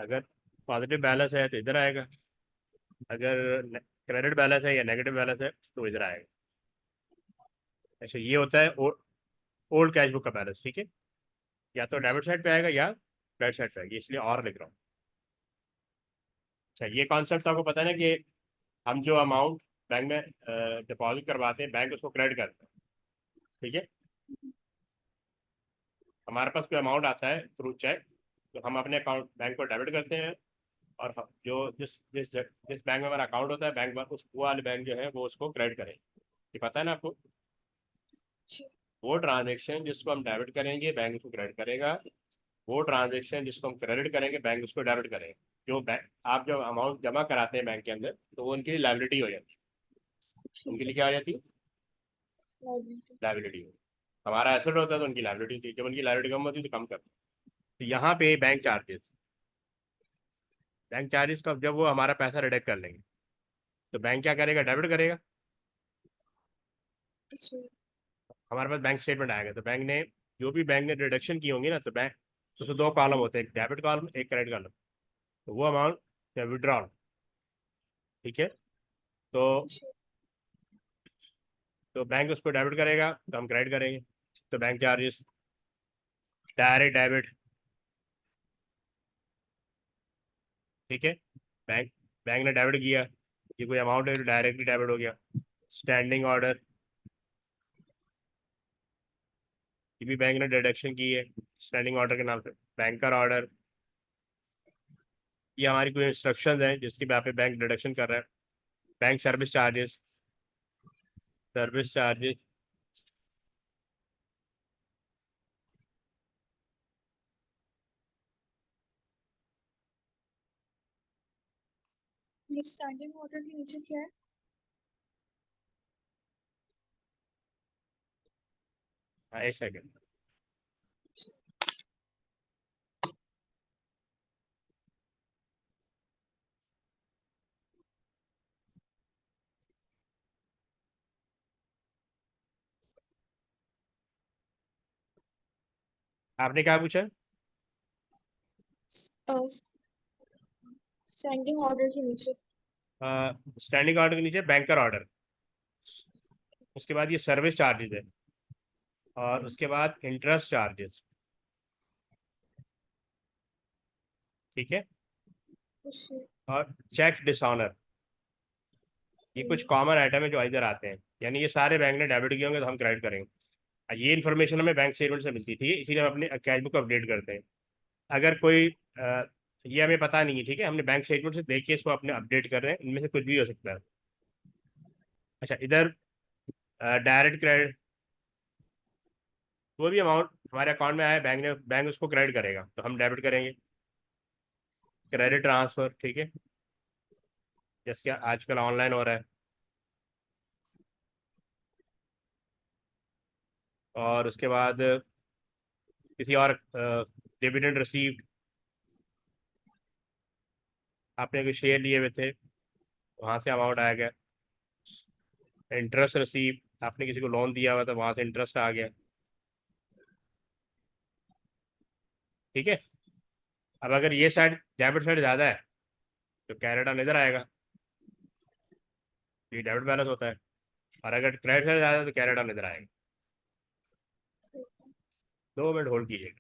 अगर positive balance है तो इधर आएगा, अगर क्रेडिट बैलेंस है या नेगेटिव बैलेंस है तो इधर आएगा। अच्छा, ये होता है ओल्ड कैश बुक का बैलेंस, ठीक है। या तो डेबिट साइड पे आएगा या क्रेडिट साइड पे आएगा, इसलिए और लिख रहा हूँ। अच्छा, ये कॉन्सेप्ट आपको पता है ना कि हम जो अमाउंट बैंक में डिपॉजिट करवाते हैं, बैंक उसको क्रेडिट करता है, ठीक है। हमारे पास कोई अमाउंट आता है थ्रू चेक, तो हम अपने अकाउंट बैंक को डेबिट करते हैं, और जो जिस जिस जिस बैंक में हमारा अकाउंट होता है, बैंक उस वो वाले बैंक जो है वो उसको क्रेडिट करें, ये पता है ना आपको। जी। वो ट्रांजेक्शन जिसको हम डेबिट करेंगे बैंक उसको क्रेडिट करेगा, वो ट्रांजेक्शन जिसको हम क्रेडिट करेंगे बैंक उसको डेबिट करेगा। जो बैंक आप जो अमाउंट जमा कराते हैं बैंक के अंदर, तो वो उनकी लाइबिलिटी हो जाती है। उनके ठीक है। लिए क्या हो जाती है? लाइबिलिटी। लाइबिलिटी। हमारा एसेट होता है तो उनकी लाइबिलिटी थी, जब उनकी लाइबिलिटी कम होती है तो कम करते हैं। तो यहाँ पे बैंक चार्जेस का जब वो हमारा पैसा रिडक्ट कर लेंगे, तो बैंक क्या करेगा? डेबिट करेगा। जी। हमारे पास बैंक स्टेटमेंट आएगा, तो बैंक ने जो भी बैंक ने डिडक्शन की होंगी ना, तो बैंक तो उसमें दो कॉलम होते हैं, एक डेबिट कॉलम एक क्रेडिट कॉलम। तो वो अमाउंट विड्रॉल, ठीक है। तो जी। बैंक उसको डेबिट करेगा तो हम क्रेडिट करेंगे। तो बैंक चार्जेस, डायरेक्ट डेबिट, ठीक है। बैंक बैंक ने डेबिट किया, ये कोई अमाउंट है तो डायरेक्टली डेबिट हो गया। स्टैंडिंग ऑर्डर, ये भी बैंक ने डिडक्शन की है स्टैंडिंग ऑर्डर के नाम से। बैंकर ऑर्डर, ये हमारी कोई इंस्ट्रक्शन है जिसकी यहाँ पे बैंक डिडक्शन कर रहा है। Bank service charges, service charges, ये स्टैंडिंग ऑर्डर के नीचे क्या है? हाँ एक सेकेंड। आपने क्या पूछा? स्टैंडिंग ऑर्डर के नीचे। स्टैंडिंग ऑर्डर के नीचे बैंकर ऑर्डर, उसके बाद ये सर्विस चार्जेस है, और उसके बाद इंटरेस्ट चार्जेस, ठीक है। जी। और चेक डिसऑनर, ये कुछ कॉमन आइटम है जो इधर आते हैं, यानी ये सारे बैंक ने डेबिट किए होंगे तो हम क्रेडिट करेंगे। ये इन्फॉर्मेशन हमें बैंक स्टेटमेंट से मिलती थी, इसीलिए हम अपने कैश बुक को अपडेट करते हैं। अगर कोई ये हमें पता नहीं है, ठीक है, हमने बैंक स्टेटमेंट से देख के इसको अपने अपडेट कर रहे हैं, इनमें से कुछ भी हो सकता है। अच्छा, इधर डायरेक्ट क्रेडिट, वो भी अमाउंट हमारे अकाउंट में आया, बैंक उसको क्रेडिट करेगा तो हम डेबिट करेंगे। क्रेडिट ट्रांसफर, ठीक है, जैसे कि आजकल ऑनलाइन हो रहा है। और उसके बाद किसी और डिविडेंड रिसीव्ड, आपने कोई शेयर लिए हुए थे, वहाँ से अमाउंट आ गया। इंटरेस्ट रिसीव, आपने किसी को लोन दिया हुआ था, वहाँ से इंटरेस्ट आ गया, ठीक है। अब अगर ये साइड डेबिट साइड ज़्यादा है तो कैरेटा इधर आएगा, ये डेबिट बैलेंस होता है। और अगर क्रेडिट साइड ज़्यादा है तो कैरेटा इधर आएगा। 2 मिनट होल्ड कीजिएगा।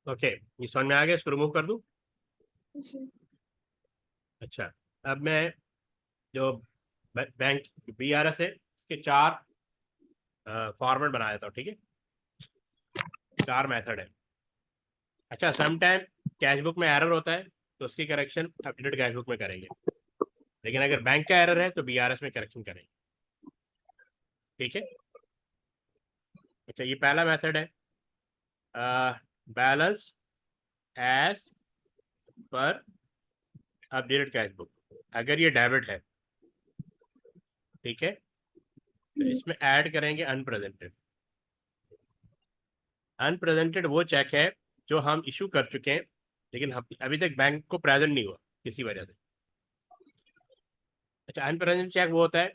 ओके, ये समझ में आ गया, इसको रिमूव कर दूं? जी। अच्छा, अब मैं जो बैंक BRS है इसके चार फॉर्मेट बना देता हूँ, ठीक है? चार मेथड है। अच्छा, सम टाइम कैश बुक में एरर होता है तो उसकी करेक्शन अपडेटेड कैश बुक में करेंगे, लेकिन अगर बैंक का एरर है तो BRS में करेक्शन करेंगे, ठीक है? अच्छा, ये पहला मेथड है, balance as per updated cash book. अगर ये डेबिट है, ठीक है, तो इसमें ऐड करेंगे अनप्रेजेंटेड। अनप्रेजेंटेड वो चेक है जो हम इशू कर चुके हैं लेकिन हम अभी तक बैंक को प्रेजेंट नहीं हुआ किसी वजह से। अच्छा, अनप्रेजेंट चेक वो होता है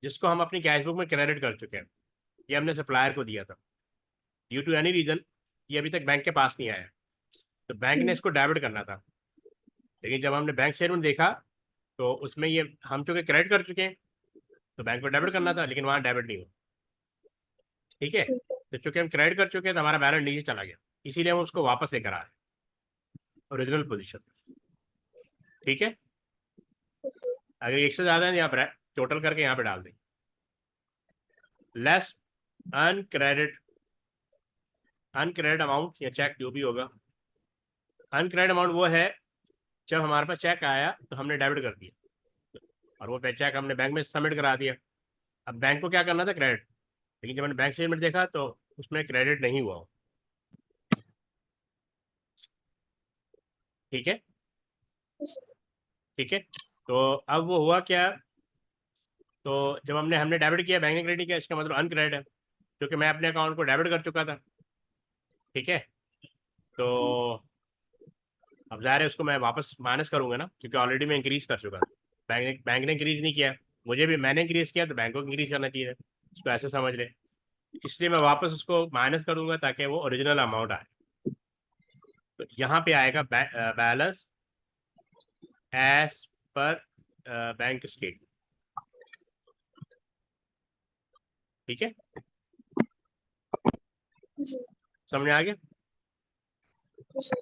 जिसको हम अपनी कैश बुक में क्रेडिट कर चुके हैं, ये हमने सप्लायर को दिया था, ड्यू टू एनी रीजन ये अभी तक बैंक के पास नहीं आया, तो बैंक ने इसको डेबिट करना था, लेकिन जब हमने बैंक स्टेटमेंट देखा तो उसमें ये हम चूँकि क्रेडिट कर चुके हैं तो बैंक को डेबिट करना था, लेकिन वहाँ डेबिट नहीं हुआ, ठीक है? ठीक है। तो चूँकि हम क्रेडिट कर चुके हैं तो हमारा बैलेंस नीचे चला गया, इसीलिए हम उसको वापस लेकर आए ओरिजिनल पोजीशन, ठीक है? अगर एक से ज़्यादा है यहाँ पर टोटल करके यहाँ पे डाल दें, लेस अनक्रेडिट, अनक्रेडिट अमाउंट या चेक जो भी होगा। अनक्रेडिट अमाउंट वो है जब हमारे पास चेक आया तो हमने डेबिट कर दिया और वो पे चेक हमने बैंक में सबमिट करा दिया। अब बैंक को क्या करना था? क्रेडिट, लेकिन जब मैंने बैंक स्टेटमेंट देखा तो उसमें क्रेडिट नहीं हुआ, ठीक है? ठीक है, तो अब वो हुआ क्या? तो जब हमने हमने डेबिट किया, बैंक ने क्रेडिट किया, इसका मतलब अनक्रेडिट है, क्योंकि मैं अपने अकाउंट को डेबिट कर चुका था, ठीक है? तो अब ज़ाहिर है उसको मैं वापस माइनस करूंगा ना, क्योंकि ऑलरेडी मैं इंक्रीज कर चुका था। बैंक ने इंक्रीज नहीं किया, मुझे भी मैंने इंक्रीज किया तो बैंक को इंक्रीज करना चाहिए, इसको ऐसे समझ ले। इसलिए मैं वापस उसको माइनस करूंगा ताकि वो ओरिजिनल अमाउंट आए। तो यहाँ पे आएगा balance as per bank statement, ठीक है? जी। समझ में आ गया? जी।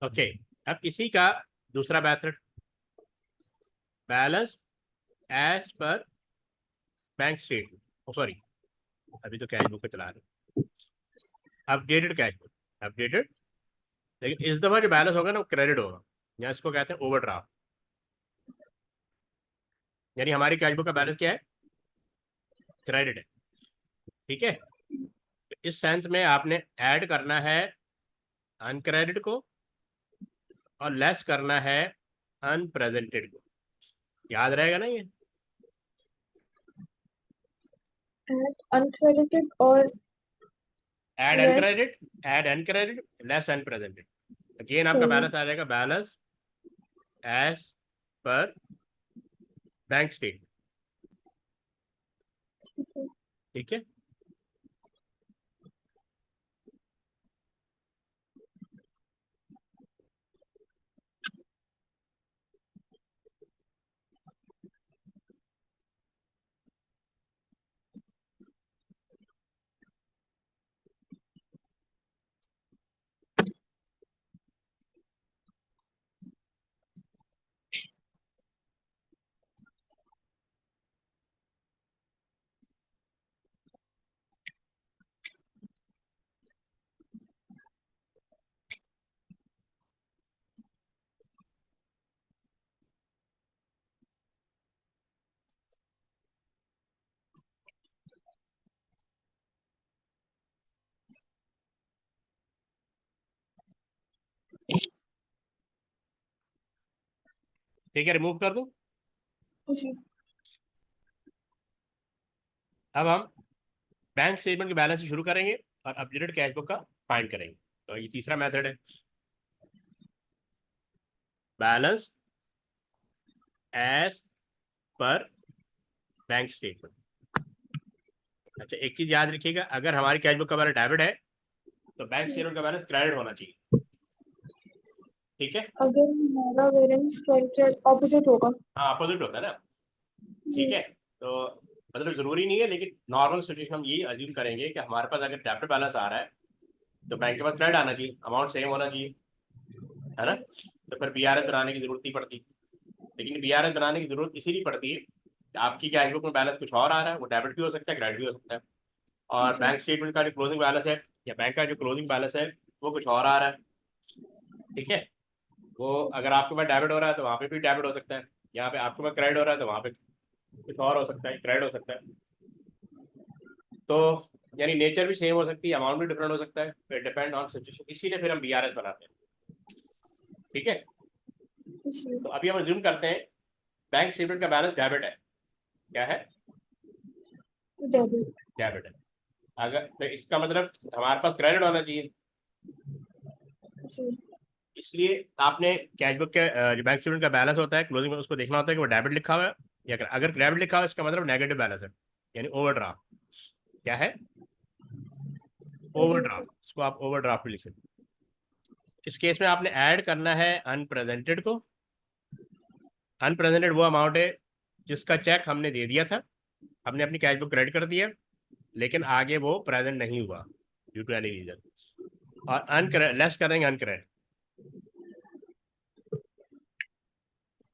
ओके, अब इसी का दूसरा method, balance as per bank statement, sorry अभी तो कैश बुक पे चला रहे, अपडेटेड कैश बुक, अपडेटेड, लेकिन इस दफा जो बैलेंस होगा ना वो क्रेडिट होगा, यहाँ इसको कहते हैं ओवरड्राफ्ट। यानी हमारी कैश बुक का बैलेंस क्या है? क्रेडिट है, ठीक है? तो इस सेंस में आपने ऐड करना है अनक्रेडिट को और लेस करना है अनप्रेजेंटेड को, याद रहेगा ना ये? एड अनक्रेडिटेड और add less. Uncredit, add uncredit, less unpresented, again आपका हम्म। बैलेंस आ जाएगा balance as per bank statement, ठीक है। ठीक है? ठीक है, रिमूव कर दूं? जी। अब हम बैंक स्टेटमेंट के बैलेंस से शुरू करेंगे और अपडेटेड कैश बुक का फाइंड करेंगे। तो ये तीसरा मेथड है, balance as per bank statement. अच्छा, एक चीज याद रखिएगा, अगर हमारी कैश बुक का बैलेंस डेबिट है तो बैंक स्टेटमेंट का बैलेंस क्रेडिट होना चाहिए। ठीक है, अगर हमारा वेरिएंस क्रेडिट ऑपोजिट होगा। हाँ अपोजिट होता है ना। जी ठीक है, तो मतलब जरूरी नहीं है, लेकिन नॉर्मल सिचुएशन हम ये अज्यूम करेंगे कि हमारे पास अगर डेबिट बैलेंस आ रहा है तो बैंक के पास क्रेडिट आना चाहिए, अमाउंट सेम होना चाहिए, है ना। तो फिर बीआरएस बनाने की जरूरत नहीं पड़ती। लेकिन बीआरएस बनाने की जरूरत इसीलिए पड़ती है कि आपकी कैश बुक में बैलेंस कुछ और आ रहा है, वो डेबिट भी हो सकता है, क्रेडिट भी हो सकता है। और जी बैंक स्टेटमेंट का जो क्लोजिंग बैलेंस है या बैंक का जो क्लोजिंग बैलेंस है वो कुछ और आ रहा है। ठीक है, वो अगर आपके पास डेबिट हो रहा है तो वहाँ पे भी डेबिट हो सकता है, यहाँ पे आपके पास क्रेडिट हो रहा है तो वहाँ पे कुछ और हो सकता है, क्रेडिट हो सकता है। तो यानी नेचर भी सेम हो सकती है, अमाउंट भी डिफरेंट हो सकता है, फिर डिपेंड ऑन सिचुएशन, इसीलिए फिर हम बीआरएस बनाते हैं। ठीक है, जी तो अभी हम अज्यूम करते हैं बैंक स्टेटमेंट का बैलेंस डेबिट है। क्या है? डेबिट। डेबिट है। अगर तो इसका मतलब हमारे पास क्रेडिट होना चाहिए। जी इसलिए आपने कैश बुक के जो बैंक स्टेटमेंट का बैलेंस होता है क्लोजिंग में, उसको देखना होता है कि वो डेबिट लिखा हुआ है या अगर डेबिट लिखा हुआ है इसका मतलब नेगेटिव बैलेंस है, यानी ओवरड्राफ्ट। क्या है? ओवरड्राफ्ट, इसको आप ओवरड्राफ्ट भी लिख सकते हैं। इस केस में आपने ऐड करना है अनप्रेजेंटेड को। अनप्रेजेंटेड वो अमाउंट है जिसका चेक हमने दे दिया था, हमने अपनी कैश बुक क्रेडिट कर दिया, लेकिन आगे वो प्रेजेंट नहीं हुआ ड्यू टू एनी रीजन। और अनक्रेडिट लेस करेंगे अनक्रेडिट।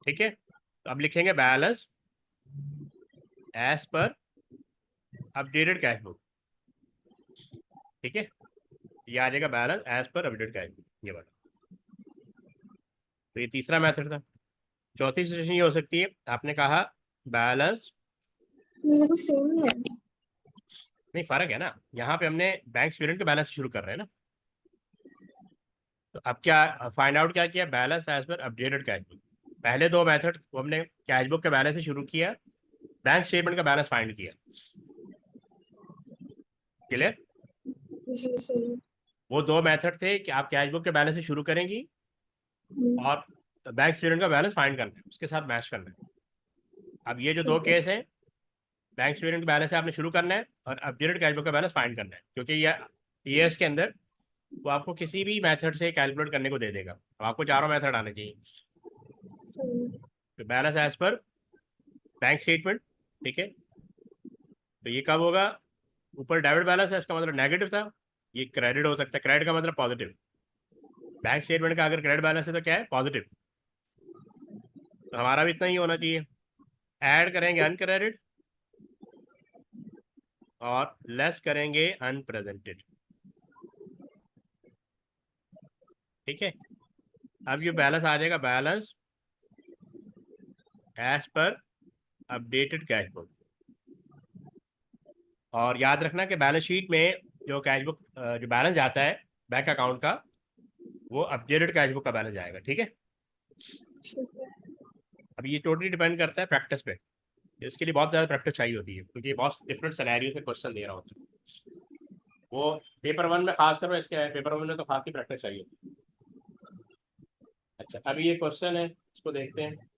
ठीक है, तो अब लिखेंगे balance as per updated cash book. ठीक है, ये आ जाएगा balance as per updated cash book, ये वाला। तो ये तीसरा मेथड था। चौथी सिचुएशन ये हो सकती है, आपने कहा बैलेंस, ये तो सेम ही है। नहीं फर्क है ना, यहाँ पे हमने बैंक स्टेटमेंट के बैलेंस से शुरू कर रहे हैं ना। तो अब क्या फाइंड आउट क्या किया, balance as per updated cash book. पहले दो मेथड वो हमने कैश बुक के बैलेंस से शुरू किया, बैंक स्टेटमेंट का बैलेंस फाइंड किया। क्लियर? जी सही। वो दो मेथड थे कि आप कैश बुक के बैलेंस से शुरू करेंगी हम्म, और बैंक स्टेटमेंट का बैलेंस फाइंड करना है, उसके साथ मैच करना है। अब ये जो दो ठीक है। केस है, बैंक स्टेटमेंट बैलेंस से आपने शुरू करना है और अपडेटेड कैश बुक का बैलेंस फाइंड करना है, क्योंकि ये ईयर्स के अंदर वो आपको किसी भी मेथड से कैलकुलेट करने को दे देगा, तो आपको चारों मेथड आने चाहिए। सही। तो balance as per bank statement. ठीक है, तो ये कब होगा? ऊपर डेबिट बैलेंस है, इसका मतलब नेगेटिव था, ये क्रेडिट हो सकता है, क्रेडिट का मतलब पॉजिटिव। बैंक स्टेटमेंट का अगर क्रेडिट बैलेंस है तो क्या है? पॉजिटिव। तो हमारा भी इतना ही होना चाहिए। ऐड करेंगे अनक्रेडिट और लेस करेंगे अनप्रेजेंटेड। ठीक है, अब ये अच्छा बैलेंस आ जाएगा balance as per updated cash book. और याद रखना कि बैलेंस शीट में जो कैश बुक जो बैलेंस जाता है बैंक अकाउंट का, वो अपडेटेड कैश बुक का बैलेंस जाएगा। ठीक है, ठीक है। अब ये टोटली डिपेंड करता है प्रैक्टिस पे, इसके लिए बहुत ज़्यादा प्रैक्टिस चाहिए होती है, क्योंकि बहुत डिफरेंट सिनेरियो से क्वेश्चन दे रहा होता है। वो पेपर वन में खास तौर पर इसके पेपर वन में तो खास की प्रैक्टिस चाहिए होती है। अच्छा, अभी ये क्वेश्चन है, इसको देखते हैं।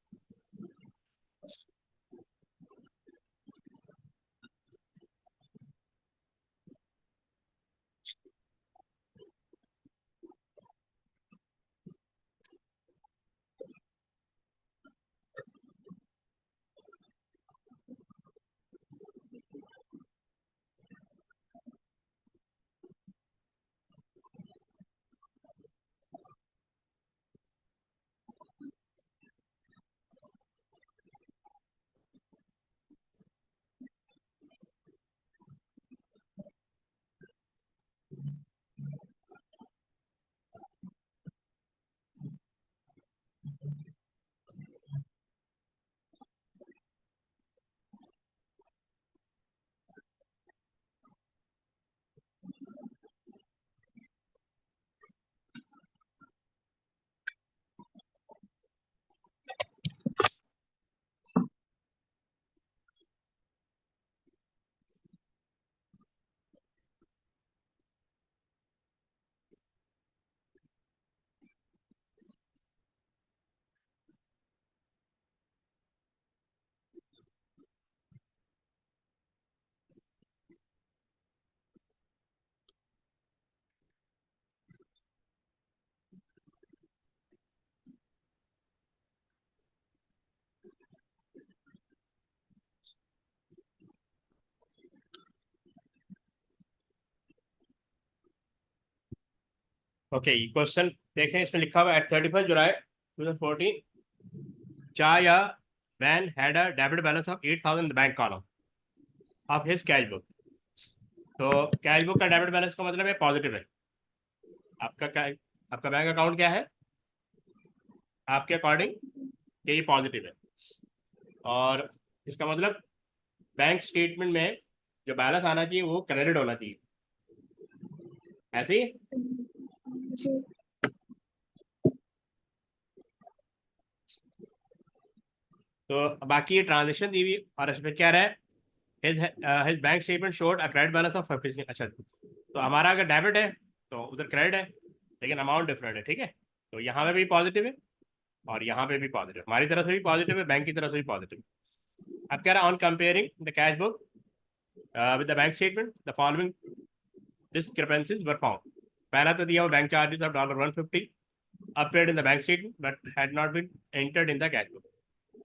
ओके, क्वेश्चन देखें, इसमें लिखा हुआ eight 31 July 2014 Chaya man had a debit balance of 8,000 in the bank column of his cash book. तो कैश बुक का डेबिट बैलेंस का मतलब है पॉजिटिव है। आपका क्या, आपका बैंक अकाउंट क्या है आपके अकॉर्डिंग कि ये पॉजिटिव है, और इसका मतलब बैंक स्टेटमेंट में जो बैलेंस आना चाहिए वो क्रेडिट होना चाहिए, ऐसे ही। जी। तो बाकी ये ट्रांजेक्शन दी हुई और इसमें क्या रहा है, his bank statement showed a credit balance of 50। अच्छा, तो हमारा अगर डेबिट है तो उधर क्रेडिट है, लेकिन अमाउंट डिफरेंट है, ठीक है। तो यहाँ पे भी पॉजिटिव है और यहाँ पे भी पॉजिटिव, हमारी तरफ से भी पॉजिटिव है, बैंक की तरफ से भी पॉजिटिव। अब क्या रहा, on comparing the cash book with the bank statement the following discrepancies were found. पहला तो दिया हुआ bank charges of $150 appeared in the bank statement but had not been entered in the cash book।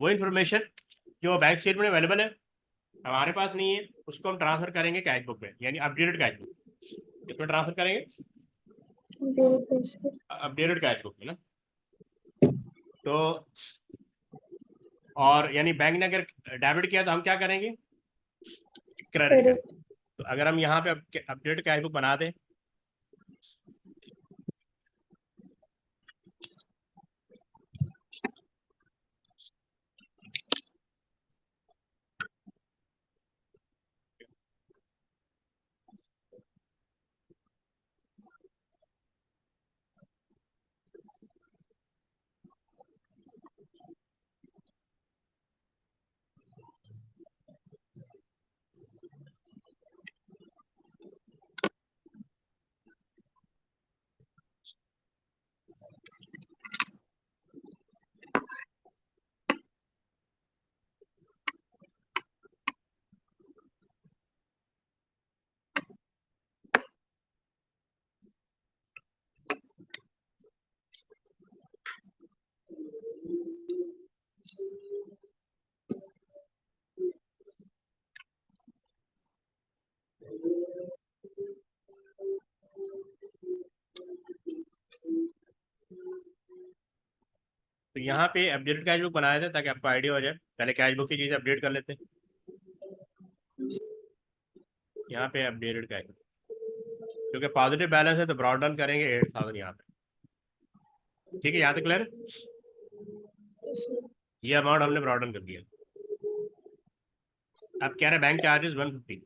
वो information जो bank statement में available है हमारे पास नहीं है, उसको हम ट्रांसफर करेंगे कैश बुक में, यानी अपडेटेड कैश बुक। किसमें ट्रांसफर करेंगे, अपडेटेड कैश बुक में ना। तो और यानी बैंक ने अगर डेबिट किया तो हम क्या करेंगे, क्रेडिट करेंगे। तो अगर हम यहाँ पे अपडेटेड कैश बुक बना दें, तो यहाँ पे अपडेटेड कैश बुक बनाया था ताकि आपको आइडिया हो जाए। पहले कैश बुक की चीज़ें अपडेट कर लेते हैं। यहाँ पे अपडेटेड कैश बुक, क्योंकि पॉजिटिव बैलेंस है तो ब्रॉड डाउन करेंगे 8,000 यहाँ पे, ठीक है। यहाँ तक क्लियर, ये अमाउंट हमने ब्रॉड डाउन कर दिया। अब कह रहे हैं बैंक चार्जेस 150,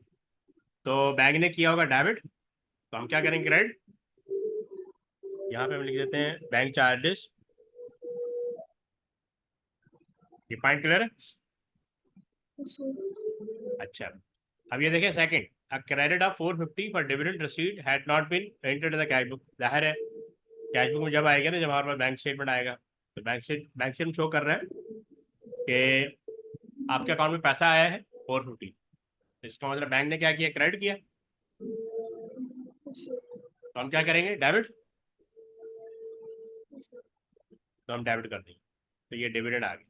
तो बैंक ने किया होगा डेबिट, तो हम क्या करेंगे, क्रेडिट। यहाँ पे हम लिख देते हैं बैंक चार्जेस, ये पॉइंट क्लियर है। अच्छा, अब ये देखें second, a credit of 450 for dividend received had not been entered in the cash book. जाहिर है कैश बुक में जब आएगा ना, जब हमारे पास बैंक स्टेटमेंट आएगा, तो बैंक स्टेटमेंट शो कर रहा है कि आपके अकाउंट में पैसा आया है 450। इसका मतलब बैंक ने क्या किया, क्रेडिट किया। तो हम क्या करेंगे, डेबिट। तो हम डेबिट कर देंगे, तो ये डिविडेंड आ गया।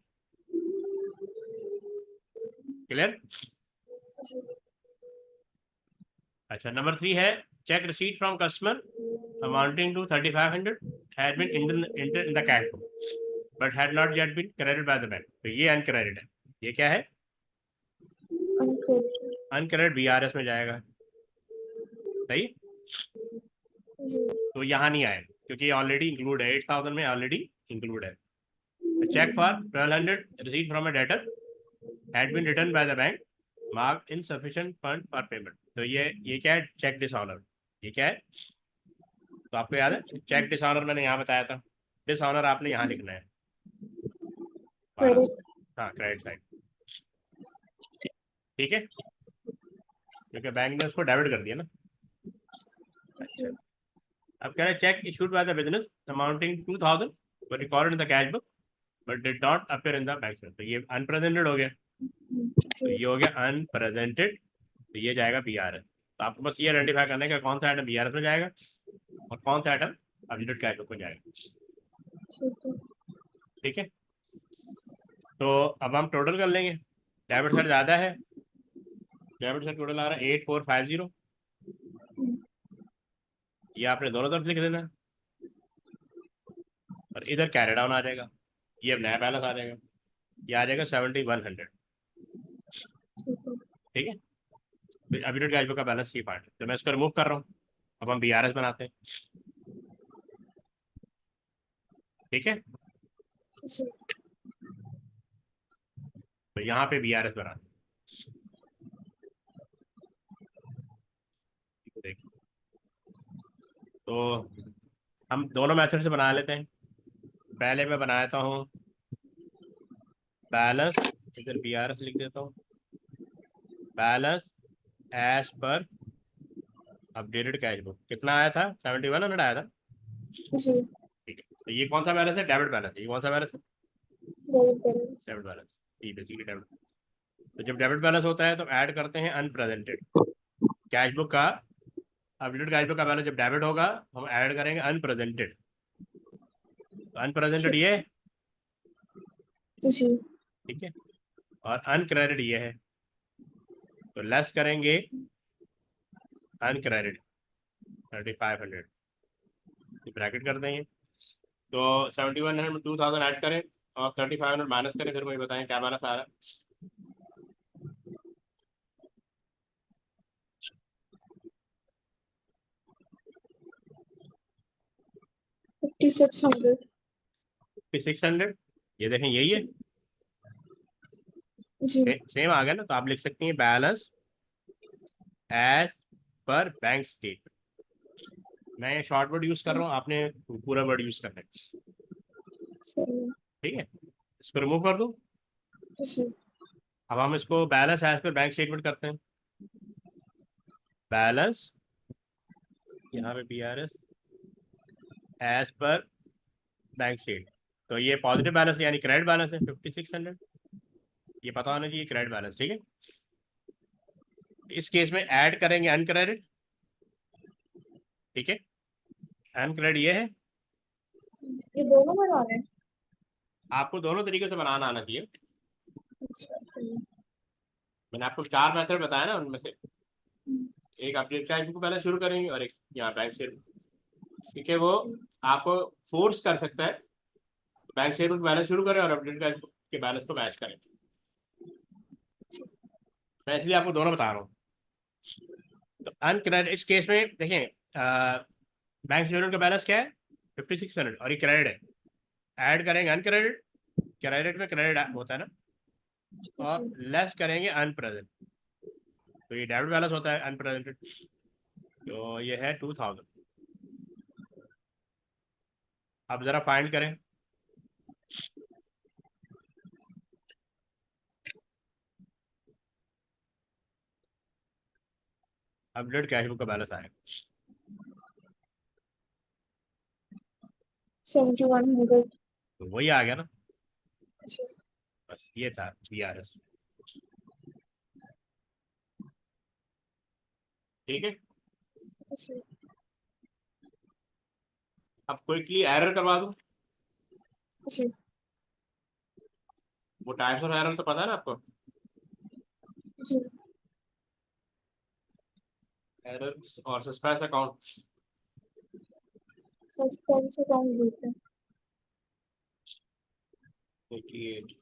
क्लियर। अच्छा, नंबर 3 है cheque receipt from customer amounting to 3500 had been entered in the cash book but had not yet been credited by the bank। तो ये अनक्रेडिट है। ये क्या है, अनक्रेडिट, BRS में जाएगा, सही। तो यहाँ नहीं आएगा क्योंकि ऑलरेडी इंक्लूड है, 8,000 में ऑलरेडी इंक्लूड है। Cheque for 1200 receipt from a debtor had been returned by the bank marked insufficient fund for payment. तो ये क्या है, चेक डिसऑनर। ये क्या है, तो आपको याद है चेक डिसऑनर मैंने यहाँ बताया था, डिसऑनर आपने यहाँ लिखना है, हाँ क्रेडिट साइड, ठीक है, क्योंकि बैंक ने उसको डेबिट कर दिया ना। अच्छा, अब कह रहे हैं check issued by the business amounting 2,000 were recorded in the cash book but did not appear in the bank statement. तो ये अनप्रेजेंटेड हो गया, तो ये हो गया अनप्रेजेंटेड, तो ये जाएगा BRS। तो आपको बस ये आइडेंटिफाई करना है कि कौन सा आइटम BRS में जाएगा और कौन सा आइटम अपडेटेड कैश बुक में जाएगा, ठीक है। तो अब हम टोटल कर लेंगे, डेबिट साइड ज़्यादा है, डेबिट साइड टोटल आ रहा है 8450, ये आपने दोनों तरफ लिख देना, और इधर कैरी डाउन आ जाएगा, ये अब नया बैलेंस आ जाएगा, ये आ जाएगा 7100। ठीक है। ठीक है, तो एब्सोल्यूट कैश बुक का बैलेंस ये पार्ट है, तो मैं इसको रिमूव कर रहा हूँ। अब हम BRS बनाते हैं। ठीक है, जी। तो यहाँ पे BRS बनाते हैं। देख, तो हम दोनों मेथड से बना लेते हैं। पहले मैं बनाता हूँ बैलेंस, इधर BRS लिख देता हूँ, balance as per updated cash book. कितना आया था? 7100 आया था। जी। ठीक है, तो ये कौन सा बैलेंस है? Debit balance. ये कौन सा बैलेंस है? Debit balance. Debit balance. ठीक है, ठीक है, डेबिट। तो जब डेबिट बैलेंस होता है तो ऐड करते हैं अनप्रेजेंटेड कैश बुक का। अपडेटेड कैश बुक का बैलेंस जब डेबिट होगा, हम ऐड करेंगे अनप्रेजेंटेड। तो अनप्रेजेंटेड ठीक। ये है, जी। ठीक है, और अनक्रेडिट ये है, तो लेस करेंगे अनक्रेडिट 3500, ब्रैकेट कर देंगे। तो 7100 में 2000 ऐड करें और 3500 माइनस करें, फिर मुझे बताएं क्या माइनस आ रहा है। 5600। 600, ये देखें यही है। जी। जी। सेम आ गया ना, तो आप लिख सकती हैं balance as per bank state. मैं ये शॉर्ट वर्ड यूज कर रहा हूँ, आपने पूरा वर्ड यूज करना है। सही है। ठीक है, इसको रिमूव कर दूँ। जी। अब हम इसको balance as per bank statement करते हैं। बैलेंस, यहाँ पे BRS as per bank state, तो ये पॉजिटिव बैलेंस यानी क्रेडिट बैलेंस है 5600। ये पता होना चाहिए क्रेडिट बैलेंस। ठीक है, इस केस में ऐड करेंगे अनक्रेडिट। ठीक है, अनक्रेडिट ये है। ये दोनों बना रहे हैं? आपको दोनों तरीके से बनाना आना चाहिए। अच्छा, सही है। मैंने आपको 4 मेथड बताया ना, उनमें से हम्म, एक अपडेट कैश बुक को पहले शुरू करेंगे और एक यहाँ बैंक स्टेटमेंट। क्योंकि वो सही। आपको फोर्स कर सकता है बैंक स्टेटमेंट बैलेंस शुरू करें और अपडेट कैश बुक के बैलेंस को मैच करें। मैं इसलिए आपको दोनों बता रहा हूँ। तो अनक्रेडिट इस केस में देखें, बैंक स्टेटमेंट का बैलेंस क्या है? 5600, और ये क्रेडिट है। ऐड करेंगे अनक्रेडिट, क्रेडिट में क्रेडिट होता है ना, और जी। लेस करेंगे अनप्रेजेंट, तो ये डेबिट बैलेंस होता है अनप्रेजेंटेड। तो ये है 2000। अब जरा फाइंड करें, अपडेट कैश बुक का बैलेंस आएगा। 7100। तो वही आ गया ना, बस ये था BRS। ठीक है, जी। अब क्विकली एरर करवा दूं। जी। वो टाइप्स ऑफ एरर तो पता है ना आपको? जी। एरर और सस्पेंस अकाउंट। सस्पेंस अकाउंट बोलते हैं। 88।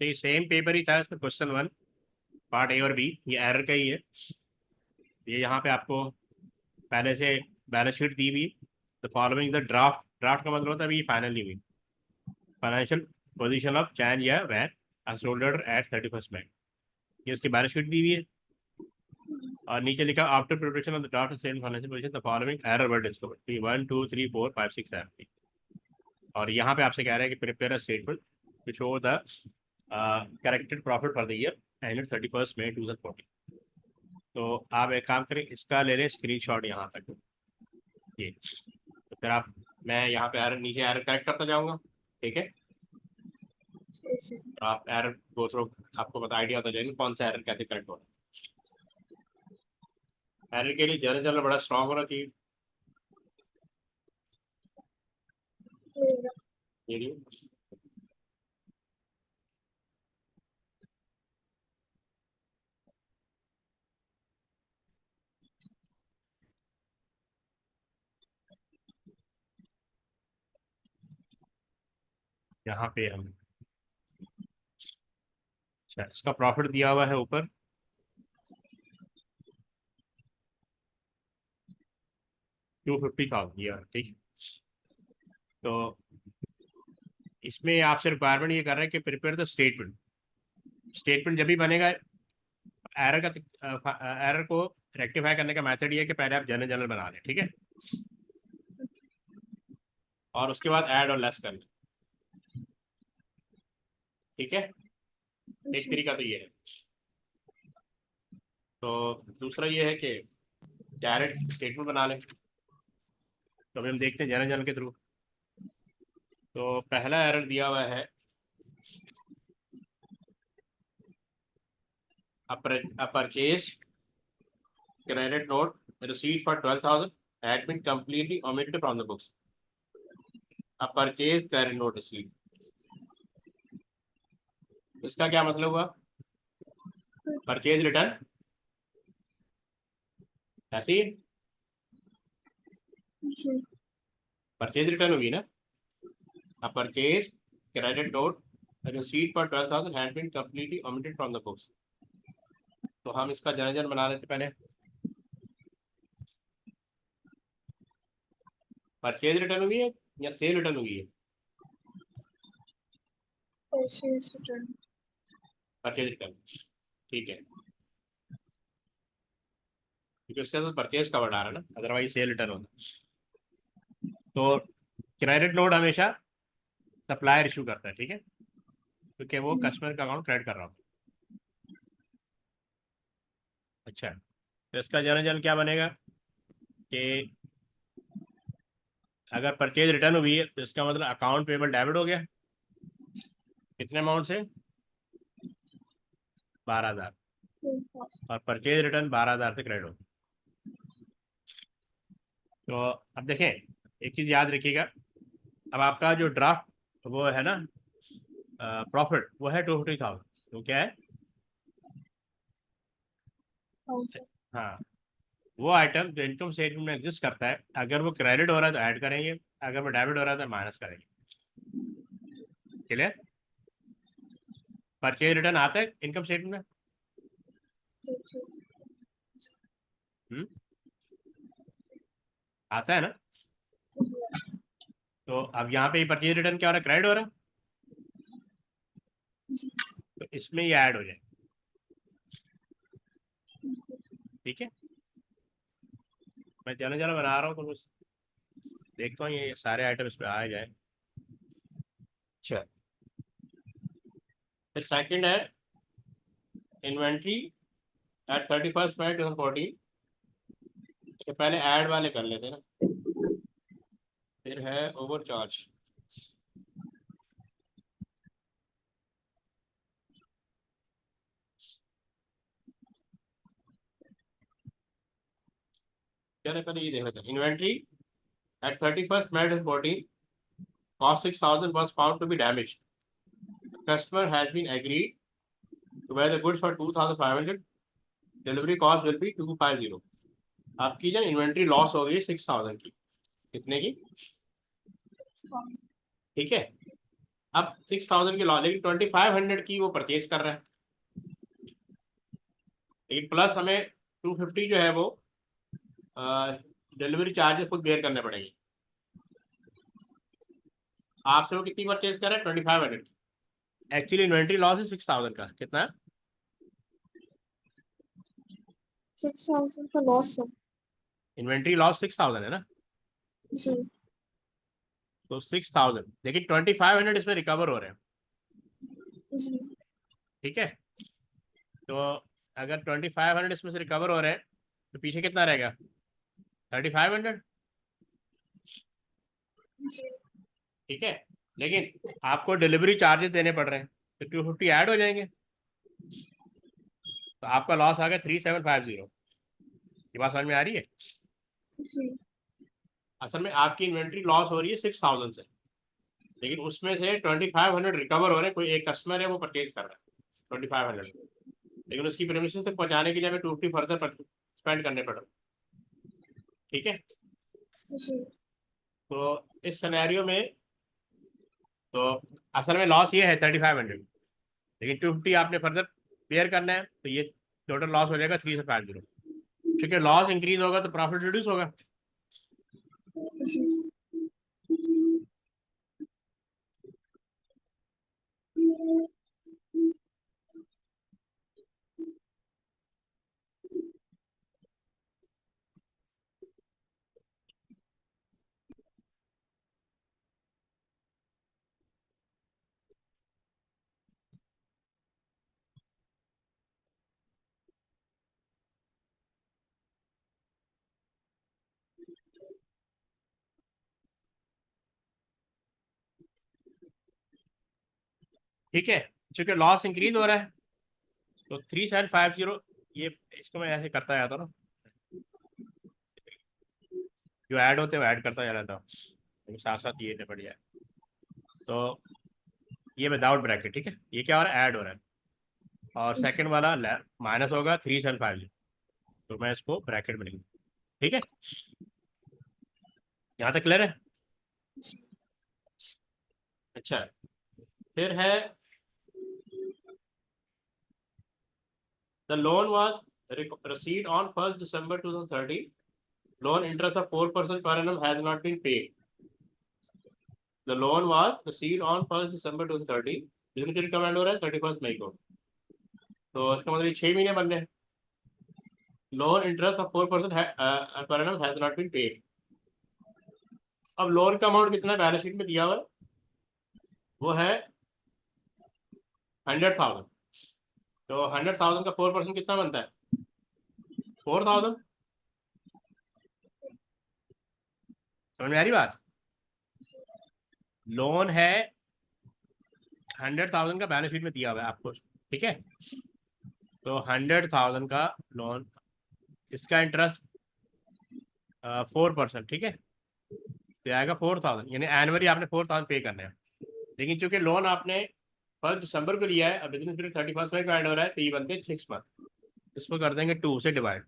तो ये सेम पेपर ही था, इसका क्वेश्चन 1 पार्ट ए और बी, ये एरर का ही है। ये यहाँ पे आपको पहले से बैलेंस शीट दी हुई, the following the draft, draft का मतलब होता है अभी ये फाइनल नहीं हुई, फाइनेंशियल पोजीशन ऑफ चैन या वैन as holder at 31st May, ये उसकी बैलेंस शीट दी हुई है। और नीचे लिखा after preparation of the draft statement financial position the following error were discovered, 1 2 3 4 5 6 7। और यहाँ पे आपसे कह रहे हैं कि prepare a statement to show the corrected profit for the year ended 31st May 2014। तो आप एक काम करें, इसका ले लें स्क्रीनशॉट यहाँ तक ये, तो फिर आप, मैं यहाँ पे एरर नीचे एरर करेक्ट करता जाऊँगा, ठीक है। जी सर। तो आप एरर गो थ्रू, आपको पता आइडिया होता जाएगा कौन सा एरर कैसे करेक्ट हो रहा है। एरर के लिए जनरल जनरल बड़ा स्ट्रॉन्ग होना चाहिए। मिलेगा। ये नहीं, यहाँ पे हम, अच्छा इसका प्रॉफिट दिया हुआ है ऊपर 250,000 दिया है, ठीक है। तो इसमें आपसे रिक्वायरमेंट ये कर रहे हैं कि प्रिपेयर द स्टेटमेंट, स्टेटमेंट जब भी बनेगा, एरर का एरर को रेक्टिफाई करने का मेथड ये है कि पहले आप जनरल जनरल बना लें, ठीक है, और उसके बाद ऐड और लेस कर लें, ठीक है। एक जी। तरीका तो ये है। तो दूसरा ये है कि डायरेक्ट स्टेटमेंट बना लें। तो अभी हम देखते हैं जनरल जनरल के थ्रू। तो पहला एरर दिया हुआ है, a purchase credit note receipt for 12,000 had been completely omitted from the books. A purchase credit note receipt, इसका क्या मतलब हुआ? परचेज रिटर्न ऐसी जी। परचेज रिटर्न होगी ना। A purchase credit note receipt for 12,000 had been completely omitted from the books। तो हम इसका जनरल जनरल बना लेते पहले। परचेज रिटर्न हुई है या सेल रिटर्न हुई है? Purchase return. परचेज रिटर्न, ठीक है, क्योंकि उसके अंदर परचेज का वर्ड आ रहा है ना, अदरवाइज सेल रिटर्न होता। तो क्रेडिट नोट हमेशा सप्लायर इशू करता है, ठीक है, क्योंकि वो कस्टमर का अकाउंट क्रेडिट कर रहा होता है। अच्छा, तो इसका जनरल जनरल क्या बनेगा कि अगर परचेज रिटर्न हुई है तो इसका मतलब अकाउंट पेबल डेबिट हो गया, कितने अमाउंट से? 12,000, और परचेज रिटर्न 12,000 से क्रेडिट हो। तो अब देखें, एक चीज़ याद रखिएगा, अब आपका जो ड्राफ्ट वो है ना, प्रॉफिट वो है 250,000, तो क्या है? हाँ, वो आइटम जो इनकम स्टेटमेंट में एग्जिस्ट करता है, अगर वो क्रेडिट हो रहा है तो ऐड करेंगे, अगर वो डेबिट हो रहा है तो माइनस करेंगे। क्लियर? परचेज रिटर्न आता है इनकम स्टेटमेंट में? हम्म, आता है ना। तो अब यहाँ पे परचेज रिटर्न क्या हो रहा है? क्रेडिट हो रहा है, तो इसमें ये ऐड हो जाए, ठीक है। मैं जरा जरा बना रहा हूँ तो बस देखता हूँ ये सारे आइटम इस पर आ जाए। अच्छा, फिर सेकंड है इन्वेंट्री एट 31st May 2014। तो पहले ऐड वाले कर लेते हैं ना, फिर है ओवर चार्ज। चलिए पहले ये देख लेते हैं। Inventory at 31st May 2014 cost 6,000 was found to be damaged. The customer has been agreed to buy the goods for 2,500. Delivery cost will be 250। आपकी जो इन्वेंट्री लॉस हो गई 6,000 की, कितने की? ठीक है, अब 6000 की लॉस, लेकिन 2500 की वो परचेज कर रहा है, लेकिन प्लस हमें 250 जो है वो डिलीवरी चार्जेस खुद बेयर करने पड़ेंगे। आपसे वो कितनी परचेज कर रहा है? 2500 की। एक्चुअली इन्वेंट्री लॉस है 6000 का, कितना है? 6,000 का लॉस है। इन्वेंट्री लॉस 6000 है ना, जी तो 6000, लेकिन 2500 इसमें रिकवर हो रहे हैं, जी ठीक है। तो अगर 2500 इसमें से रिकवर हो रहे हैं तो पीछे कितना रहेगा? 3500, जी ठीक है। लेकिन आपको डिलीवरी चार्जेस देने पड़ रहे हैं, तो 250 ऐड हो जाएंगे, तो आपका लॉस आ गया 3750। ये बात समझ में आ रही है? जी असल में आपकी इन्वेंट्री लॉस हो रही है 6000 से, लेकिन उसमें से 2500 रिकवर हो रहे हैं, कोई एक कस्टमर है वो परचेज कर रहा है 2500, लेकिन उसकी प्रेमिसेस तक पहुंचाने के लिए हमें 250 फर्दर स्पेंड करने पड़ रहे हैं, ठीक है। जी तो इस सिनेरियो में तो असल में लॉस ये है 3500, लेकिन 250 आपने फर्दर पेयर करना है, तो ये टोटल लॉस हो जाएगा 3750। ठीक है, लॉस इंक्रीज होगा तो प्रॉफिट रिड्यूस होगा। जी ठीक है, चूंकि लॉस इंक्रीज हो रहा है तो 3750, ये इसको मैं ऐसे करता जाता हूँ ना, जो ऐड होते हैं वो ऐड करता जा रहा था, लेकिन साथ साथ ये बढ़िया है। तो ये विदाउट ब्रैकेट, ठीक है, ये क्या हो रहा है? ऐड हो रहा है, और सेकंड वाला माइनस होगा 3750, तो मैं इसको ब्रैकेट में लिखूँ, ठीक है। यहाँ तक क्लियर है? अच्छा, फिर है the loan was received on 1st December 2013. Loan interest of 4% per annum has not been paid. The loan was received on 1st December 2013. जिसमें जो रिकमेंड हो रहा है 31 मई को, तो इसका मतलब 6 महीने बन रहे हैं। Loan interest of 4% per annum has not been paid. अब लोन का अमाउंट कितना बैलेंस शीट में दिया हुआ है? वो है 100,000। तो 100,000 का 4% कितना बनता है? 4000। समझ में आ रही बात? लोन है 100,000 का, बैलेंस शीट में दिया हुआ है आपको, ठीक है। तो 100,000 का लोन, इसका इंटरेस्ट 4%, ठीक है, तो आएगा 4000, यानी एनुअली आपने 4000 पे करना है। लेकिन चूंकि लोन आपने 1 दिसंबर को लिया है और बिजनेस पीरियड 31 मई को एंड हो रहा है, तो ये बनते हैं 6 मंथ। इसको कर देंगे 2 से डिवाइड।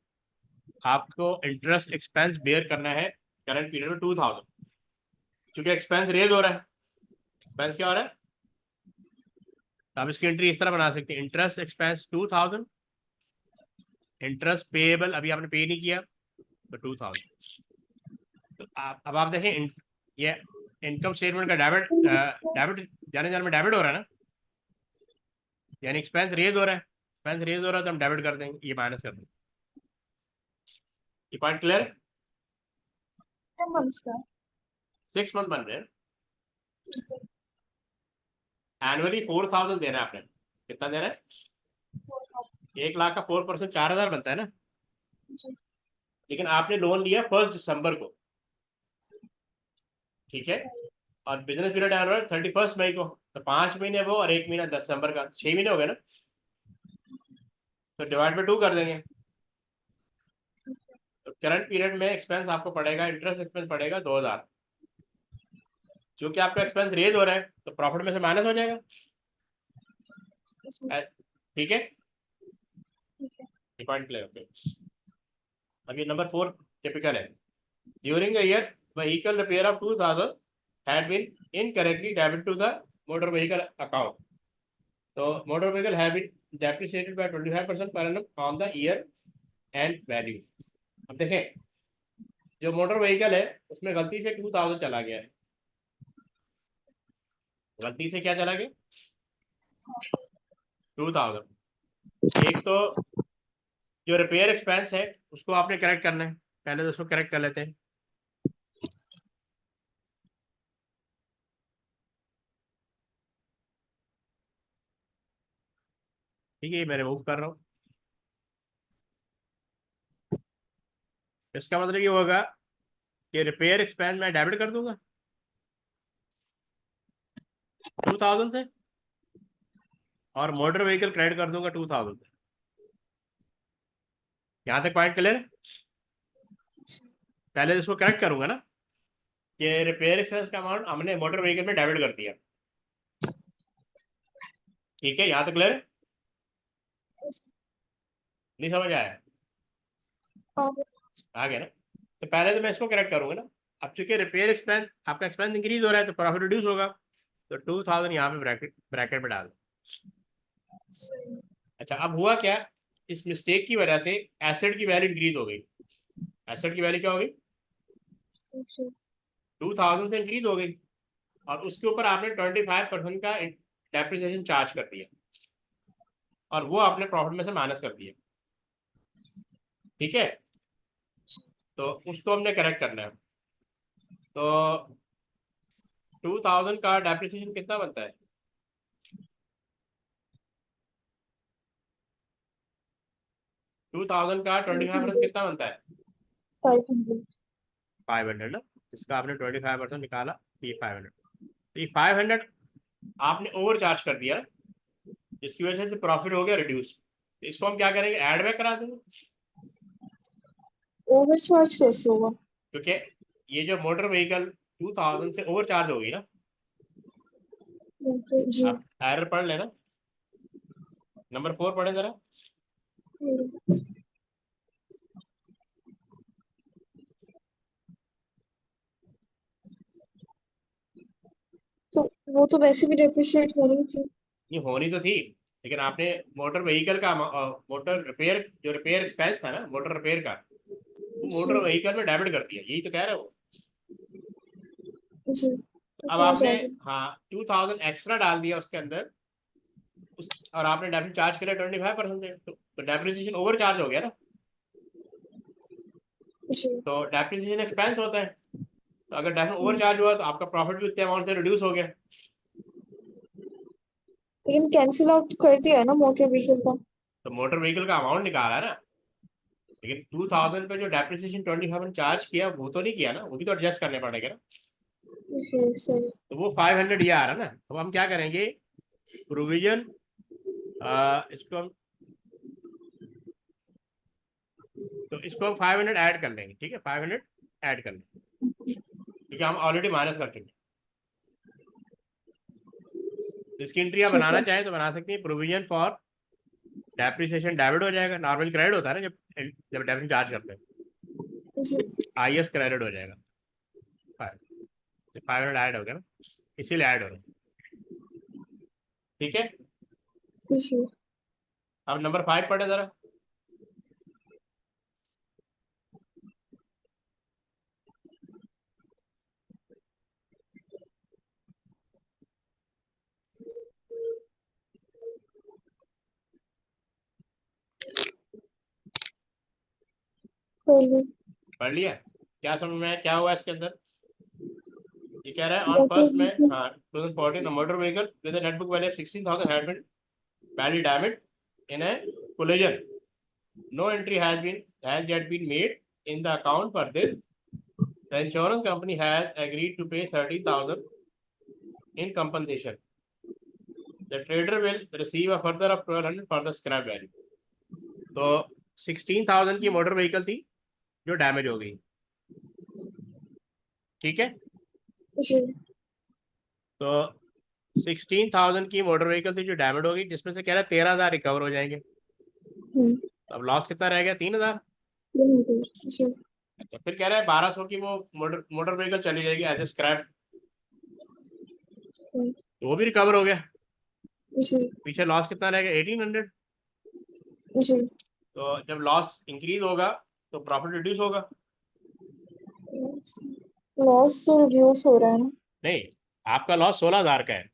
आपको इंटरेस्ट एक्सपेंस बेयर करना है करंट पीरियड में 2000, क्योंकि एक्सपेंस रेज हो रहा है। एक्सपेंस क्या हो रहा है? तो आप इसकी एंट्री इस तरह बना सकते हैं, इंटरेस्ट एक्सपेंस 2000, इंटरेस्ट पेएबल अभी आपने पे नहीं किया तो 2000। तो अब आप देखें, ये इनकम स्टेटमेंट का डेबिट डेबिट जाने जाने में डेबिट हो रहा है ना, यानी एक्सपेंस रेज हो रहा है। एक्सपेंस रेज हो रहा है तो हम डेबिट कर देंगे, ये माइनस कर देंगे। ये पॉइंट क्लियर है? नमस्कार। 6 मंथ बन रहे हैं, एनुअली 4000 देना है आपने। कितना देना है? 1 लाख का 4% 4000 बनता है ना, जी लेकिन आपने लोन लिया 1 दिसंबर को, ठीक है, और बिजनेस पीरियड आ रहा है 31 मई को, तो 5 महीने वो और 1 महीना दिसंबर का, 6 महीने हो गए ना, तो डिवाइड बाई 2 कर देंगे। तो करंट पीरियड में एक्सपेंस आपको पड़ेगा, इंटरेस्ट एक्सपेंस पड़ेगा 2000। क्योंकि आपका एक्सपेंस रेज हो रहा है तो प्रॉफिट में से माइनस हो जाएगा, ठीक है। Point clear, okay. अब ये नंबर 4 टिपिकल है। During the year vehicle repair of 2000 had been incorrectly debited to the motor vehicle account, तो motor vehicle have been depreciated by 25% per annum on the year end value. अब देखें, जो motor vehicle है उसमें गलती से 2000 चला गया है, गलती से क्या चला गया, 2000। एक तो जो रिपेयर एक्सपेंस है उसको आपने करेक्ट करना है, पहले तो उसको करेक्ट कर लेते हैं। ठीक है, ये मैं रिमूव कर रहा हूँ। इसका मतलब ये होगा कि रिपेयर एक्सपेंस मैं डेबिट कर दूंगा 2000 से, और मोटर व्हीकल क्रेडिट कर दूंगा 2000 से। यहाँ तक पॉइंट क्लियर है? पहले इसको करेक्ट करूंगा ना, कि रिपेयर एक्सपेंस का अमाउंट हमने मोटर व्हीकल में डेबिट कर दिया। ठीक है, यहाँ तक क्लियर है? नहीं समझ आया? आ गया ना? तो पहले तो मैं इसको करेक्ट करूंगा ना। अब चूंकि रिपेयर एक्सपेंस, आपका एक्सपेंस इंक्रीज हो रहा है तो प्रॉफिट रिड्यूस होगा, तो 2000 यहाँ पे ब्रैकेट ब्रैकेट में डाल दो। अच्छा, अब हुआ क्या, इस मिस्टेक की वजह से एसेट की वैल्यू इंक्रीज हो गई। एसेट की वैल्यू क्या हो गई, 2000 से इंक्रीज हो गई, और उसके ऊपर आपने 25% का डेप्रिसिएशन चार्ज कर दिया, और वो आपने प्रॉफिट में से माइनस कर दिया। ठीक है, तो उसको हमने करेक्ट करना है। तो 2000 का डेप्रिसिएशन कितना बनता है, 2000 का 25% कितना बनता है, 500। 500 ना। इसका आपने 25% निकाला, ये 500, तो ये 500 आपने ओवर चार्ज कर दिया, जिसकी वजह से प्रॉफिट हो गया रिड्यूस। तो इसको हम क्या करेंगे, ऐड बैक करा देंगे, ओवर चार्ज कैसे होगा? क्योंकि ये जो मोटर व्हीकल 2000 से ओवर चार्ज होगी ना। जी। आप एरर पढ़ लेना, नंबर 4 पढ़े जरा। तो वो तो वैसे भी डेप्रिशिएट होनी थी। ये होनी तो थी, लेकिन आपने मोटर व्हीकल का मोटर रिपेयर, जो रिपेयर एक्सपेंस था ना मोटर रिपेयर का, वो मोटर जी। व्हीकल में डेबिट कर दिया, यही तो कह रहे हो। जी, तो अब समझ आपने, आ गई। हाँ, 2000 एक्स्ट्रा डाल दिया उसके अंदर, उस, और आपने डेबिट चार्ज किया 25% से, तो डेप्रिसिएशन ओवर चार्ज हो गया ना। जी। तो डेप्रिसिएशन एक्सपेंस होता है, तो अगर डेफिनेट ओवर चार्ज हुआ तो आपका प्रॉफिट भी उतने अमाउंट से रिड्यूस हो गया। लेकिन कैंसिल आउट कर दिया है ना मोटर व्हीकल का। तो मोटर व्हीकल का अमाउंट निकाला ना, लेकिन 2000 पे जो डेप्रिसिएशन 25% चार्ज किया वो तो नहीं किया ना, वो भी तो एडजस्ट करने पड़ेगा ना। जी, सही। तो वो 500 ये आ रहा ना। अब हम क्या करेंगे, प्रोविजन, इसको हम, तो इसको हम 500 ऐड कर लेंगे। ठीक है, 500 ऐड कर लेंगे, क्योंकि हम ऑलरेडी माइनस कर चुके हैं। तो इसकी एंट्री आप ठीक बनाना है। चाहें तो बना सकते हैं, प्रोविजन फॉर डेप्रिसिएशन डेबिट हो जाएगा, नॉर्मल क्रेडिट होता है ना, जब जब डेप्रिसिएशन चार्ज करते हैं, जी। IS क्रेडिट हो जाएगा। 500 ऐड हो गया ना, इसीलिए ऐड हो रहा है। ठीक है, जी। अब नंबर 5 पढ़े जरा। पहले पढ़ लिया, क्या समझ में आया, क्या हुआ इसके अंदर? ये कह रहा है ऑन मोटर फर्स्ट में, व्हीकल। हाँ, 2014 motor vehicle with net book value 16,000 had been badly damaged in a collision. No entry has yet been made in the account for this. The insurance company has agreed to pay 30,000 in compensation. The trader will receive a further of 1,200 for the scrap value. तो 16,000 की motor vehicle थी जो damage हो गई। ठीक है, जी। तो 16,000 की मोटर व्हीकल थी जो डैमेज हो गई, जिसमें से कह रहा है 13,000 रिकवर हो जाएंगे। हम्म। तो अब लॉस कितना रह गया, 3,000। जी। अच्छा, फिर कह रहा है 1200 की वो मोटर मोटर व्हीकल चली जाएगी एज ए स्क्रैप। तो वो भी रिकवर हो गया। जी पीछे लॉस कितना रहेगा, 1800। जी। तो जब लॉस इंक्रीज होगा तो प्रॉफिट रिड्यूस होगा। लॉस तो रिड्यूस हो रहा है ना। नहीं, आपका लॉस 16,000 का है,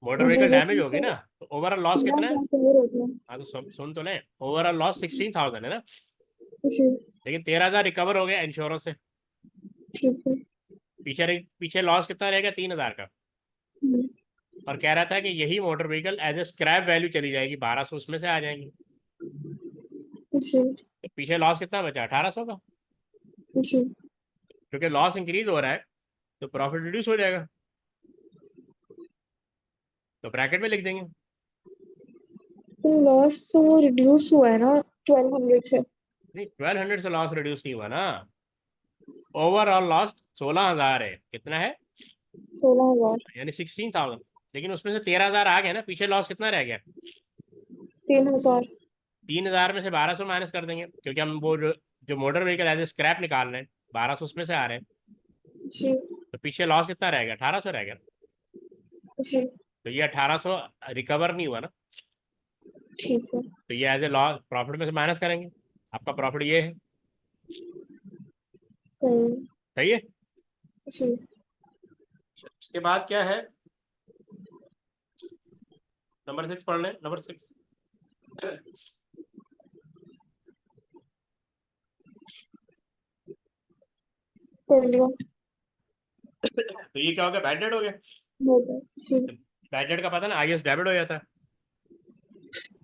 मोटर जी व्हीकल डैमेज जिसमें होगी तो ना, तो ओवरऑल लॉस पूरा कितना है। क्लियर हो गया। हाँ तो सुन तो लें, ओवरऑल लॉस 16,000 है ना, जी लेकिन 13,000 रिकवर हो गया इंश्योरेंस से। ठीक है। पीछे लॉस कितना रहेगा, 3,000 का। हम्म, और कह रहा था कि यही motor vehicle as a scrap value चली जाएगी, 1200 उसमें से आ जाएंगी। जी तो पीछे लॉस कितना बचा, 1800 का। जी। क्योंकि लॉस इंक्रीज हो रहा है तो प्रॉफिट रिड्यूस हो जाएगा, तो ब्रैकेट में लिख देंगे। तो लॉस तो रिड्यूस हुआ है ना 1200 से। नहीं, 1200 से लॉस रिड्यूस नहीं हुआ ना, ओवरऑल लॉस 16,000 है, कितना है, 16,000। यानी 16,000। लेकिन उसमें से 13,000 आ गया ना, पीछे लॉस कितना रह गया। 3,000। 3,000 में से 1200 माइनस कर देंगे, क्योंकि हम वो जो motor vehicle as a scrap निकाल रहे हैं, 1200 उसमें से आ रहे हैं। जी तो पीछे लॉस कितना रहेगा, 1800 रह गया। जी तो ये 1800 रिकवर नहीं हुआ ना, ठीक है। तो ये एज ए लॉस प्रॉफिट में से माइनस करेंगे। आपका प्रॉफिट ये है। सही। सही है। जी इसके बाद क्या है, नंबर 6 पढ़ लें, नंबर 6। कर लिया। तो ये क्या हो गया, बैड डेट हो गया। हो गया। जी बैड डेट का पता ना, आईएस डेबिट हो जाता है।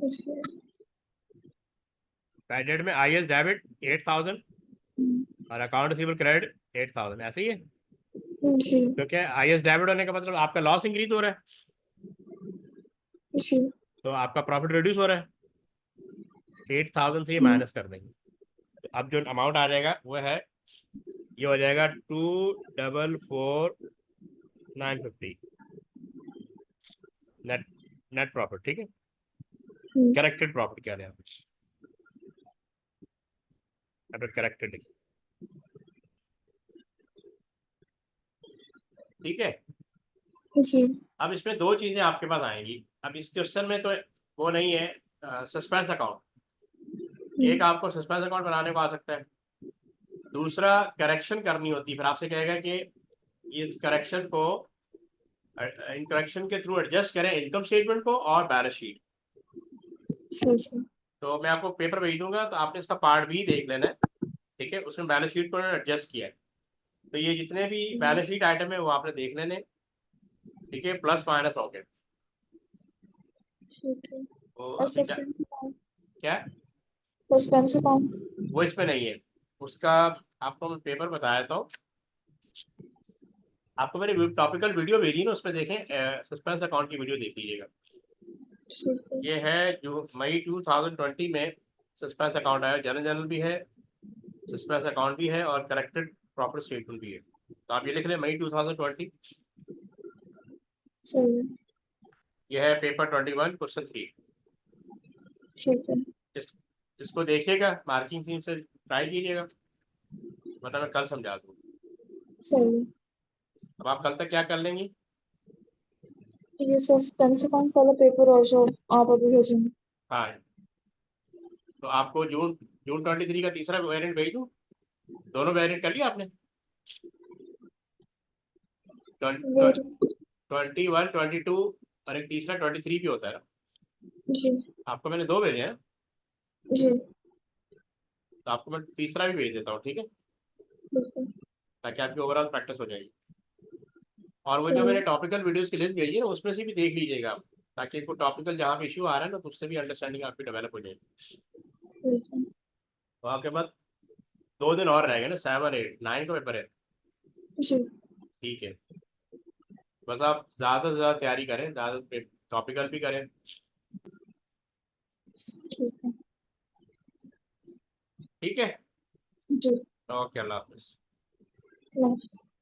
जी। बैड डेट में आईएस डेबिट 8,000 हम्म, और अकाउंट रिसीवेबल क्रेडिट 8,000, ऐसे ही है। जी क्योंकि आईएस डेबिट होने का मतलब आपका लॉस इंक्रीज हो रहा है, जी। तो आपका प्रॉफिट रिड्यूस हो रहा है। 8,000 से ये हम्म, माइनस कर देंगे, तो अब जो अमाउंट आ जाएगा वो है, ये हो जाएगा 2,44,950 नेट, नेट प्रॉफिट, ठीक है। हम्म, करेक्टेड प्रॉफिट क्या है, करेक्टेड, ठीक है। जी अब इसमें दो चीजें आपके पास आएंगी, अब इस क्वेश्चन में तो वो नहीं है, सस्पेंस अकाउंट। एक हम्म, आपको सस्पेंस अकाउंट बनाने को आ सकता है, दूसरा करेक्शन करनी होती है, फिर आपसे कहेगा कि ये करेक्शन को, इन करेक्शन के थ्रू एडजस्ट करें इनकम स्टेटमेंट को और बैलेंस शीट। ठीक है। तो मैं आपको पेपर भेज दूंगा, तो आपने इसका पार्ट भी देख लेना है, ठीक है। उसमें बैलेंस शीट को एडजस्ट किया है, तो ये जितने भी बैलेंस शीट आइटम है वो आपने देख लेने, ठीक है, प्लस माइनस हो गए। ठीक है। तो और अभी सस्पेंस अकाउंट। क्या, सस्पेंस अकाउंट। वो इसमें नहीं है, उसका आपको मैं पेपर बताया था। आपको मैंने टॉपिकल वीडियो भेजी ना, उसमें देखें, सस्पेंस अकाउंट की वीडियो देख लीजिएगा। ठीक है। ये है जो मई 2020 में सस्पेंस अकाउंट आया, जनरल जनरल भी है, सस्पेंस अकाउंट भी है और करेक्टेड प्रॉफिट स्टेटमेंट भी है। तो आप ये लिख लें, मई 2020। सही है। ये है पेपर 21 क्वेश्चन 3। ठीक है। इस इसको देखिएगा, मार्किंग सीम से ट्राई कीजिएगा, मतलब मैं कल समझा दूँ। सही है। अब आप कल तक क्या कर लेंगी। ये सस्पेंस अकाउंट वाला पेपर और जो आप अभी भेजेंगे। हाँ, तो आपको जून जून 23 का तीसरा वेरिएंट भेज दूँ, दोनों वेरिएंट कर लिया आपने, वेरी। 21 22 और एक तीसरा 23 भी होता है ना। जी आपको मैंने दो भेजे हैं, जी। तो आपको मैं तीसरा भी भेज देता हूँ, ठीक है, ठीक है। ताकि आपकी ओवरऑल प्रैक्टिस हो जाएगी। और वो जो सही मैंने है। टॉपिकल वीडियोस की लिस्ट भेजी है ना, उसमें से भी देख लीजिएगा आप, ताकि आपको टॉपिकल जहाँ पे इशू आ रहा है ना, तो उससे भी अंडरस्टैंडिंग आपकी डेवलप हो जाएगी। ठीक है। तो आपके पास 2 दिन और रहेंगे ना, 7 8 9 का पेपर है, जी ठीक है। बस आप ज़्यादा से ज़्यादा तैयारी करें, ज़्यादा टॉपिकल भी करें, ठीक है। ठीक है। जी। ओके, अल्लाह हाफिज़। अल्लाह हाफ़िज़।